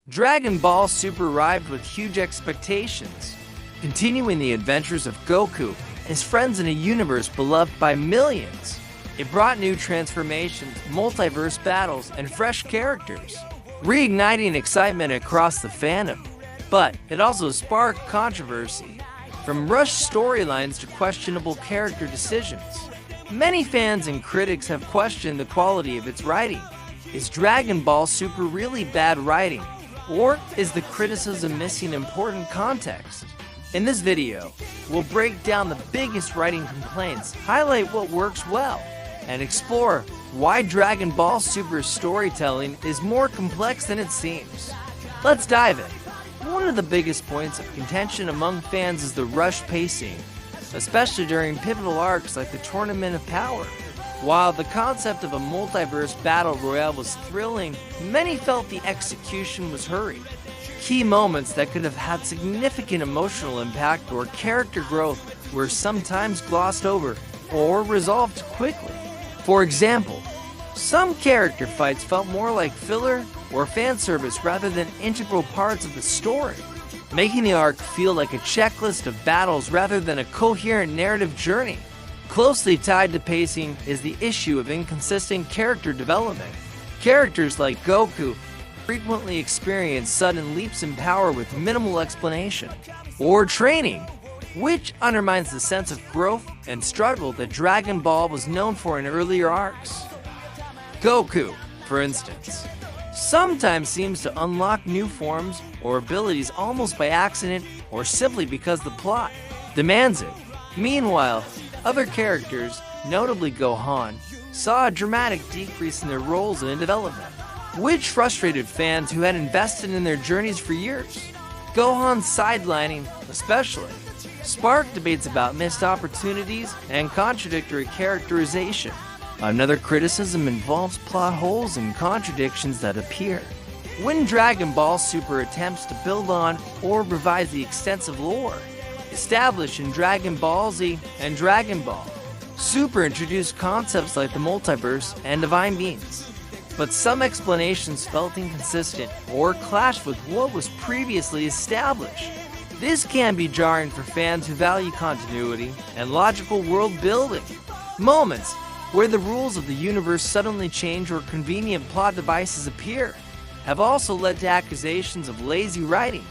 Dragon Ball Super arrived with huge expectations, continuing the adventures of Goku and his friends in a universe beloved by millions. It brought new transformations, multiverse battles, and fresh characters, reigniting excitement across the fandom. But it also sparked controversy, from rushed storylines to questionable character decisions. Many fans and critics have questioned the quality of its writing. Is Dragon Ball Super really bad writing? Or is the criticism missing important context? In this video, we'll break down the biggest writing complaints, highlight what works well, and explore why Dragon Ball Super's storytelling is more complex than it seems. Let's dive in. One of the biggest points of contention among fans is the rushed pacing, especially during pivotal arcs like the Tournament of Power. While the concept of a multiverse battle royale was thrilling, many felt the execution was hurried. Key moments that could have had significant emotional impact or character growth were sometimes glossed over or resolved quickly. For example, some character fights felt more like filler or fan service rather than integral parts of the story, making the arc feel like a checklist of battles rather than a coherent narrative journey. Closely tied to pacing is the issue of inconsistent character development. Characters like Goku frequently experience sudden leaps in power with minimal explanation or training, which undermines the sense of growth and struggle that Dragon Ball was known for in earlier arcs. Goku, for instance, sometimes seems to unlock new forms or abilities almost by accident or simply because the plot demands it. Meanwhile, other characters, notably Gohan, saw a dramatic decrease in their roles and in development, which frustrated fans who had invested in their journeys for years. Gohan's sidelining, especially, sparked debates about missed opportunities and contradictory characterization. Another criticism involves plot holes and contradictions that appear when Dragon Ball Super attempts to build on or revise the extensive lore established in Dragon Ball Z and Dragon Ball. Super introduced concepts like the multiverse and divine beings, but some explanations felt inconsistent or clashed with what was previously established. This can be jarring for fans who value continuity and logical world building. Moments where the rules of the universe suddenly change or convenient plot devices appear have also led to accusations of lazy writing.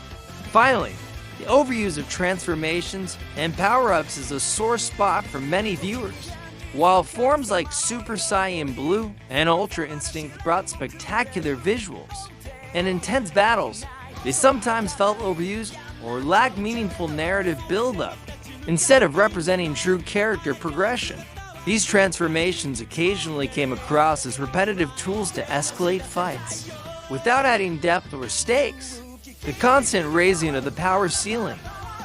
Finally, the overuse of transformations and power-ups is a sore spot for many viewers. While forms like Super Saiyan Blue and Ultra Instinct brought spectacular visuals and intense battles, they sometimes felt overused or lacked meaningful narrative build-up, instead of representing true character progression. These transformations occasionally came across as repetitive tools to escalate fights, without adding depth or stakes. The constant raising of the power ceiling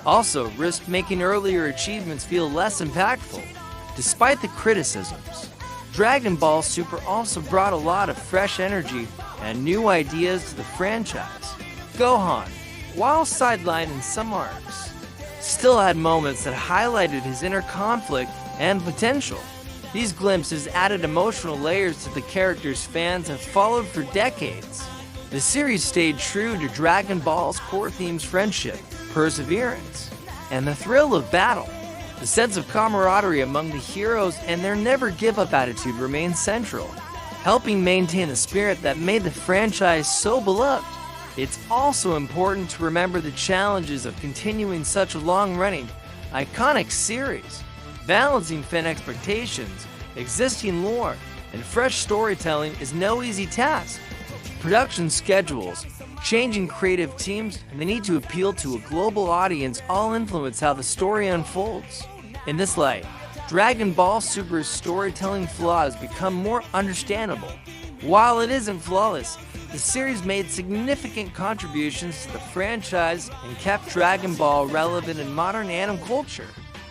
also risked making earlier achievements feel less impactful. Despite the criticisms, Dragon Ball Super also brought a lot of fresh energy and new ideas to the franchise. Gohan, while sidelined in some arcs, still had moments that highlighted his inner conflict and potential. These glimpses added emotional layers to the characters fans have followed for decades. The series stayed true to Dragon Ball's core themes: friendship, perseverance, and the thrill of battle. The sense of camaraderie among the heroes and their never-give-up attitude remained central, helping maintain the spirit that made the franchise so beloved. It's also important to remember the challenges of continuing such a long-running, iconic series. Balancing fan expectations, existing lore, and fresh storytelling is no easy task. Production schedules, changing creative teams, and the need to appeal to a global audience all influence how the story unfolds. In this light, Dragon Ball Super's storytelling flaws become more understandable. While it isn't flawless, the series made significant contributions to the franchise and kept Dragon Ball relevant in modern anime culture.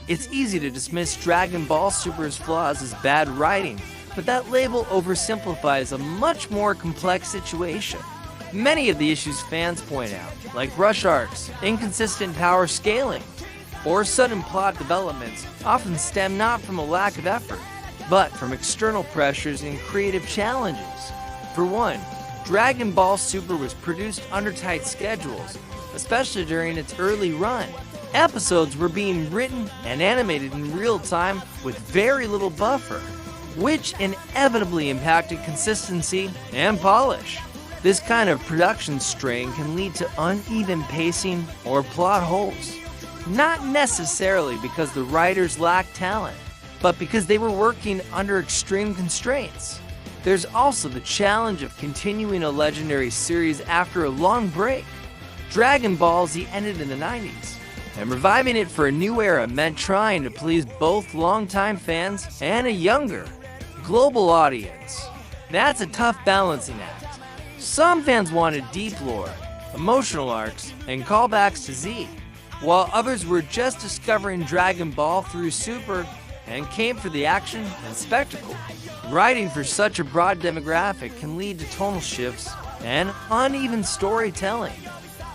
It's easy to dismiss Dragon Ball Super's flaws as bad writing, but that label oversimplifies a much more complex situation. Many of the issues fans point out, like rush arcs, inconsistent power scaling, or sudden plot developments, often stem not from a lack of effort, but from external pressures and creative challenges. For one, Dragon Ball Super was produced under tight schedules, especially during its early run. Episodes were being written and animated in real time with very little buffer, which inevitably impacted consistency and polish. This kind of production strain can lead to uneven pacing or plot holes, not necessarily because the writers lacked talent, but because they were working under extreme constraints. There's also the challenge of continuing a legendary series after a long break. Dragon Ball Z ended in the 90s, and reviving it for a new era meant trying to please both longtime fans and a younger, global audience. That's a tough balancing act. Some fans wanted deep lore, emotional arcs, and callbacks to Z, while others were just discovering Dragon Ball through Super and came for the action and spectacle. Writing for such a broad demographic can lead to tonal shifts and uneven storytelling.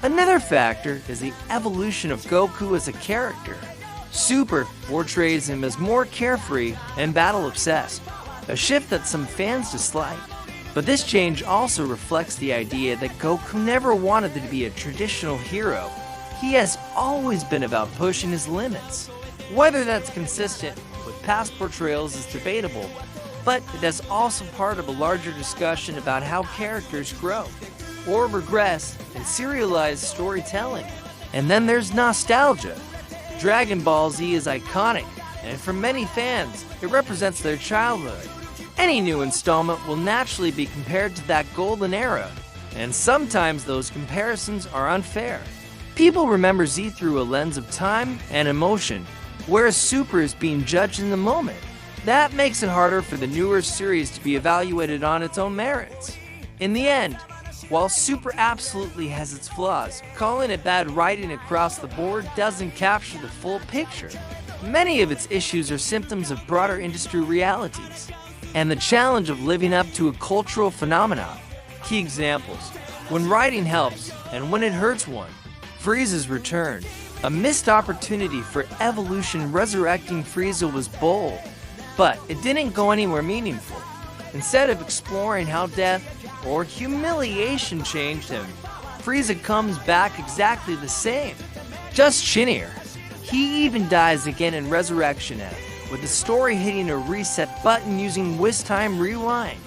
Another factor is the evolution of Goku as a character. Super portrays him as more carefree and battle-obsessed, a shift that some fans dislike. But this change also reflects the idea that Goku never wanted to be a traditional hero. He has always been about pushing his limits. Whether that's consistent with past portrayals is debatable, but it is also part of a larger discussion about how characters grow or regress in serialized storytelling. And then there's nostalgia. Dragon Ball Z is iconic, and for many fans, it represents their childhood. Any new installment will naturally be compared to that golden era, and sometimes those comparisons are unfair. People remember Z through a lens of time and emotion, whereas Super is being judged in the moment. That makes it harder for the newer series to be evaluated on its own merits. In the end, while Super absolutely has its flaws, calling it bad writing across the board doesn't capture the full picture. Many of its issues are symptoms of broader industry realities and the challenge of living up to a cultural phenomenon. Key examples: when writing helps and when it hurts one. Frieza's return, a missed opportunity for evolution. Resurrecting Frieza was bold, but it didn't go anywhere meaningful. Instead of exploring how death or humiliation changed him, Frieza comes back exactly the same, just shinier. He even dies again in Resurrection F, with the story hitting a reset button using Wish Time Rewind.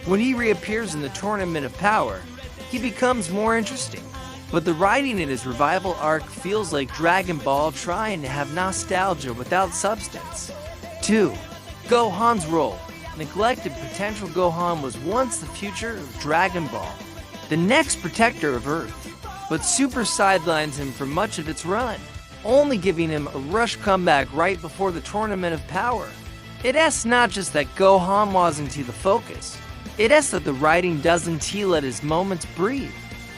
When he reappears in the Tournament of Power, he becomes more interesting. But the writing in his revival arc feels like Dragon Ball trying to have nostalgia without substance. 2. Gohan's role. Neglected potential. Gohan was once the future of Dragon Ball, the next protector of Earth, but Super sidelines him for much of its run, only giving him a rush comeback right before the Tournament of Power. It's not just that Gohan wasn't the focus, it's that the writing doesn't let his moments breathe.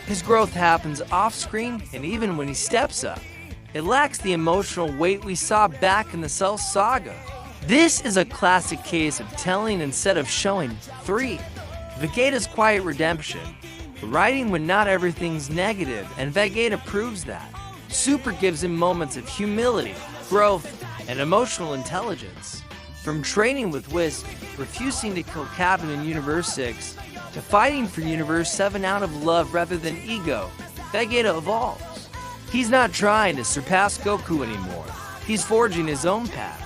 His growth happens off-screen and even when he steps up. It lacks the emotional weight we saw back in the Cell Saga. This is a classic case of telling instead of showing. 3. Vegeta's quiet redemption. Writing when not everything's negative, and Vegeta proves that. Super gives him moments of humility, growth, and emotional intelligence. From training with Whis, refusing to kill Captain in Universe 6, to fighting for Universe 7 out of love rather than ego, Vegeta evolves. He's not trying to surpass Goku anymore. He's forging his own path.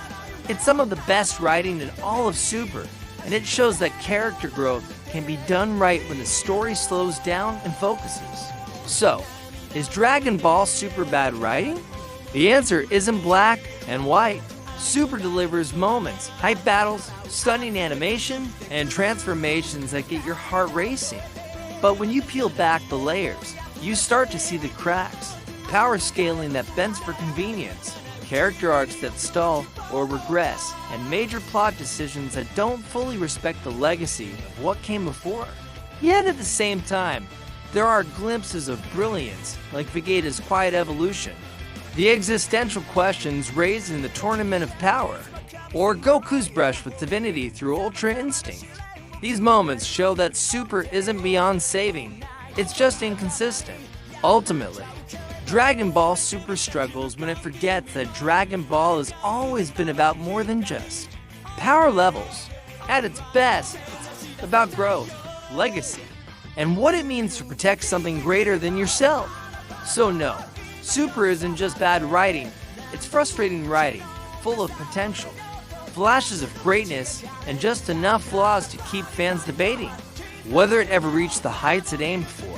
It's some of the best writing in all of Super, and it shows that character growth can be done right when the story slows down and focuses. So, is Dragon Ball Super bad writing? The answer isn't black and white. Super delivers moments, hype battles, stunning animation, and transformations that get your heart racing. But when you peel back the layers, you start to see the cracks, power scaling that bends for convenience, character arcs that stall or regress, and major plot decisions that don't fully respect the legacy of what came before. Yet at the same time, there are glimpses of brilliance, like Vegeta's quiet evolution, the existential questions raised in the Tournament of Power, or Goku's brush with divinity through Ultra Instinct. These moments show that Super isn't beyond saving, it's just inconsistent. Ultimately, Dragon Ball Super struggles when it forgets that Dragon Ball has always been about more than just power levels. At its best, it's about growth, legacy, and what it means to protect something greater than yourself. So no, Super isn't just bad writing, it's frustrating writing, full of potential, flashes of greatness, and just enough flaws to keep fans debating whether it ever reached the heights it aimed for.